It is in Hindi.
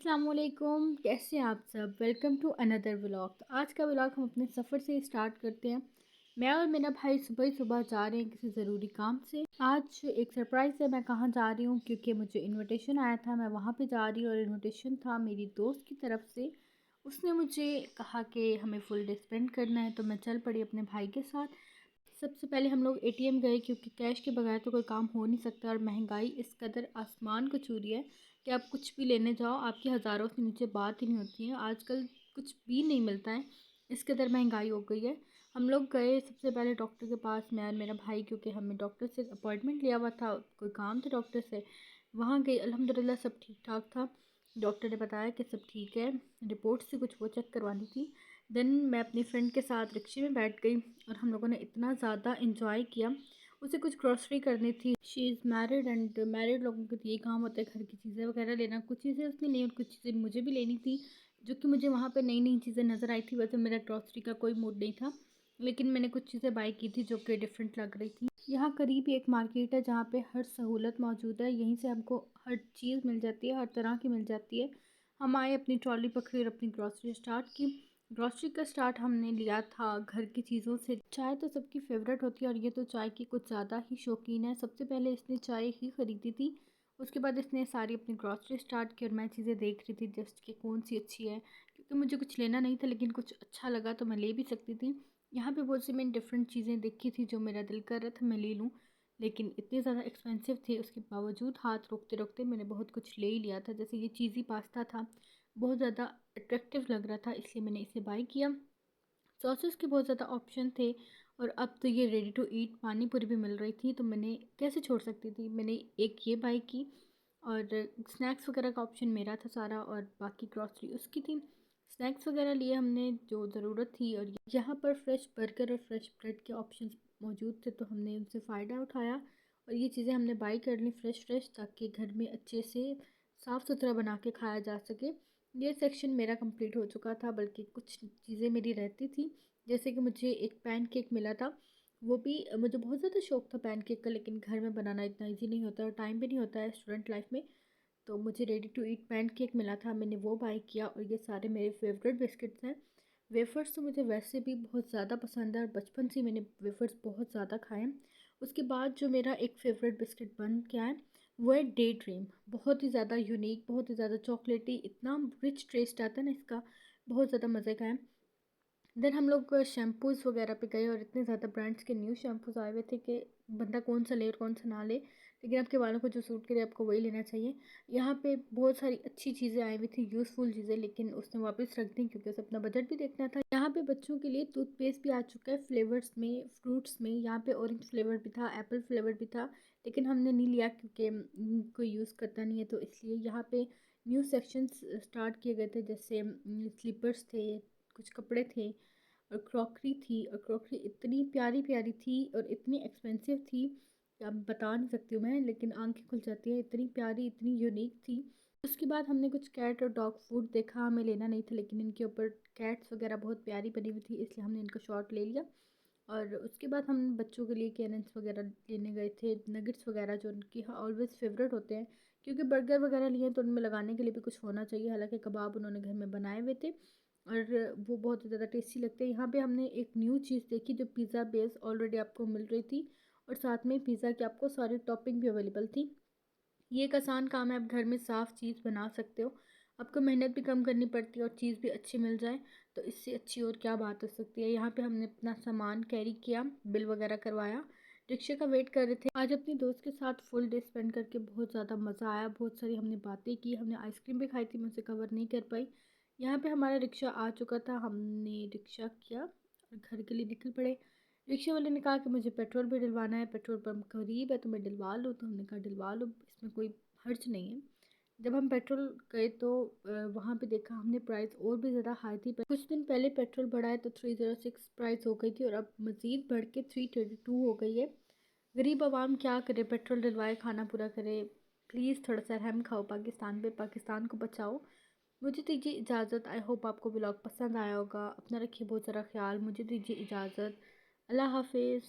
अस्सलामुअलैकुम, कैसे हैं आप सब। Welcome to another vlog. तो आज का व्लॉग हम अपने सफ़र से स्टार्ट करते हैं। मैं और मेरा भाई सुबह ही सुबह जा रहे हैं किसी ज़रूरी काम से। आज एक सरप्राइज़ है, मैं कहाँ जा रही हूँ क्योंकि मुझे इनविटेशन आया था, मैं वहाँ पे जा रही हूँ। और इनविटेशन था मेरी दोस्त की तरफ से। उसने मुझे कहा कि हमें फुल डे स्पेंड करना है, तो मैं चल पड़ी अपने भाई के साथ। सबसे पहले हम लोग एटीएम गए क्योंकि कैश के बगैर तो कोई काम हो नहीं सकता। और महंगाई इस कदर आसमान को छू रही है कि आप कुछ भी लेने जाओ आपकी हज़ारों से नीचे बात ही नहीं होती है। आजकल कुछ भी नहीं मिलता है, इस कदर महंगाई हो गई है। हम लोग गए सबसे पहले डॉक्टर के पास, मैं और मेरा भाई, क्योंकि हमें डॉक्टर से अपॉइंटमेंट लिया हुआ था, कोई काम था डॉक्टर से। वहाँ गई, अल्हम्दुलिल्लाह सब ठीक ठाक था। डॉक्टर ने बताया कि सब ठीक है, रिपोर्ट से कुछ वो चेक करवानी थी। देन मैं अपनी फ्रेंड के साथ रिक्शे में बैठ गई और हम लोगों ने इतना ज़्यादा इंजॉय किया। उसे कुछ ग्रॉसरी करनी थी, she is married and married लोगों के तो ये काम होता है घर की चीज़ें वगैरह लेना। कुछ चीज़ें उसने ली और कुछ चीज़ें मुझे भी लेनी थी, जो कि मुझे वहाँ पे नई नई चीज़ें नज़र आई थी। वैसे मेरा ग्रॉसरी का कोई मूड नहीं था, लेकिन मैंने कुछ चीज़ें बाई की थी जो कि डिफरेंट लग रही थी। यहाँ करीब ही एक मार्केट है जहाँ पे हर सहूलत मौजूद है, यहीं से हमको हर चीज़ मिल जाती है, हर तरह की मिल जाती है। हम आए, अपनी ट्रॉली पकड़ी और अपनी ग्रॉसरी स्टार्ट की। ग्रॉसरी का स्टार्ट हमने लिया था घर की चीज़ों से। चाय तो सबकी फेवरेट होती है और ये तो चाय की कुछ ज़्यादा ही शौकीन है। सबसे पहले इसने चाय ही ख़रीदी थी, उसके बाद इसने सारी अपनी ग्रॉसरी स्टार्ट की और मैं चीज़ें देख रही थी जस्ट कि कौन सी अच्छी है, क्योंकि मुझे कुछ लेना नहीं था लेकिन कुछ अच्छा लगा तो मैं ले भी सकती थी। यहाँ पे बहुत सी मैंने डिफरेंट चीज़ें देखी थी जो मेरा दिल कर रहा था मैं ले लूँ, लेकिन इतने ज़्यादा एक्सपेंसिव थे, उसके बावजूद हाथ रोकते रोकते मैंने बहुत कुछ ले ही लिया था। जैसे ये चीज़ी पास्ता था, बहुत ज़्यादा अट्रैक्टिव लग रहा था, इसलिए मैंने इसे बाय किया। सॉसेस के बहुत ज़्यादा ऑप्शन थे और अब तो ये रेडी टू ईट पानी पूरी भी मिल रही थी, तो मैंने कैसे छोड़ सकती थी। मैंने एक ये बाय की और स्नैक्स वगैरह का ऑप्शन मेरा था सारा और बाकी ग्रॉसरी उसकी थी। स्नैक्स वगैरह लिए हमने जो ज़रूरत थी। और यहाँ पर फ्रेश बर्गर और फ्रेश ब्रेड के ऑप्शंस मौजूद थे, तो हमने उनसे फ़ायदा उठाया और ये चीज़ें हमने बाई कर ली फ्रेश फ्रेश, ताकि घर में अच्छे से साफ़ सुथरा बना के खाया जा सके। ये सेक्शन मेरा कंप्लीट हो चुका था, बल्कि कुछ चीज़ें मेरी रहती थी। जैसे कि मुझे एक पैन केक मिला था, वो भी मुझे बहुत ज़्यादा शौक़ था पैन केक का, लेकिन घर में बनाना इतना ईजी नहीं होता और टाइम भी नहीं होता है स्टूडेंट लाइफ में। तो मुझे ready to eat pancake मिला था, मैंने वो बाय किया। और ये सारे मेरे फेवरेट बिस्किट्स हैं। वेफ़र्स तो मुझे वैसे भी बहुत ज़्यादा पसंद है और बचपन से मैंने वेफ़र्स बहुत ज़्यादा खाए हैं। उसके बाद जो मेरा एक फ़ेवरेट बिस्किट बन गया है वो है डे ड्रीम। बहुत ही ज़्यादा यूनिक, बहुत ही ज़्यादा चॉकलेटी, इतना रिच टेस्ट आता है ना इसका, बहुत ज़्यादा मज़े का है। देन हम लोग शैम्पूज़ वगैरह पे गए और इतने ज़्यादा ब्रांड्स के न्यू शैम्पूज़ आए हुए थे कि बंदा कौन सा ले और कौन सा ना ले, लेकिन आपके बालों को जो सूट करे आपको वही लेना चाहिए। यहाँ पे बहुत सारी अच्छी चीज़ें आई हुई थी, यूज़फुल चीज़ें, लेकिन उसने वापस रख दी क्योंकि उसे अपना बजट भी देखना था। यहाँ पे बच्चों के लिए टूथपेस्ट भी आ चुका है फ्लेवर्स में, फ्रूट्स में। यहाँ पे ऑरेंज फ्लेवर भी था, एप्पल फ्लेवर भी था, लेकिन हमने नहीं लिया क्योंकि कोई यूज़ करता नहीं है, तो इसलिए यहाँ पे न्यू सेक्शंस स्टार्ट किए गए थे। जैसे स्लीपर्स थे, कुछ कपड़े थे और क्रॉकरी थी। और क्रॉकरी इतनी प्यारी प्यारी थी और इतनी एक्सपेंसिव थी कि अब बता नहीं सकती हूँ मैं, लेकिन आंखें खुल जाती हैं, इतनी प्यारी इतनी यूनिक थी। उसके बाद हमने कुछ कैट और डॉग फूड देखा, हमें लेना नहीं था, लेकिन इनके ऊपर कैट्स वगैरह बहुत प्यारी बनी हुई थी, इसलिए हमने इनका शॉट ले लिया। और उसके बाद हम बच्चों के लिए कैनन्स वगैरह लेने गए थे, नगेट्स वगैरह जो उनकी ऑलवेज़ फेवरेट होते हैं, क्योंकि बर्गर वगैरह लिए तो उनमें लगाने के लिए भी कुछ होना चाहिए। हालांकि कबाब उन्होंने घर में बनाए हुए थे और वो बहुत ज़्यादा टेस्टी लगते हैं। यहाँ पे हमने एक न्यू चीज़ देखी जो पिज़्ज़ा बेस ऑलरेडी आपको मिल रही थी और साथ में पिज़्ज़ा की आपको सारी टॉपिंग भी अवेलेबल थी। ये एक आसान काम है, आप घर में साफ़ चीज़ बना सकते हो, आपको मेहनत भी कम करनी पड़ती है और चीज़ भी अच्छी मिल जाए, तो इससे अच्छी और क्या बात हो सकती है। यहाँ पे हमने अपना सामान कैरी किया, बिल वगैरह करवाया, रिक्शे का वेट कर रहे थे। आज अपनी दोस्त के साथ फुल डे स्पेंड करके बहुत ज़्यादा मज़ा आया, बहुत सारी हमने बातें की, हमने आइसक्रीम भी खाई थी, मैं उसे कवर नहीं कर पाई। यहाँ पे हमारा रिक्शा आ चुका था, हमने रिक्शा किया और घर के लिए निकल पड़े। रिक्शे वाले ने कहा कि मुझे पेट्रोल भी डलवाना है, पेट्रोल पंप करीब है तो मैं डलवा लूँ, तो हमने कहा डलवा लो, इसमें कोई हर्ज नहीं है। जब हम पेट्रोल गए तो वहाँ पे देखा हमने, प्राइस और भी ज़्यादा हाई थी। कुछ दिन पहले पेट्रोल बढ़ा है तो 306 प्राइस हो गई थी और अब मज़ीद बढ़ के 332 हो गई है। गरीब आवाम क्या करे, पेट्रोल डलवाए खाना पूरा करे। प्लीज़ थोड़ा सा रहम खाओ पाकिस्तान पे, पाकिस्तान को बचाओ। मुझे दीजिए इजाज़त। आई होप आपको व्लॉग पसंद आया होगा। अपना रखिए बहुत सारा ख्याल। मुझे दीजिए इजाज़त। अल्लाह हाफिज़।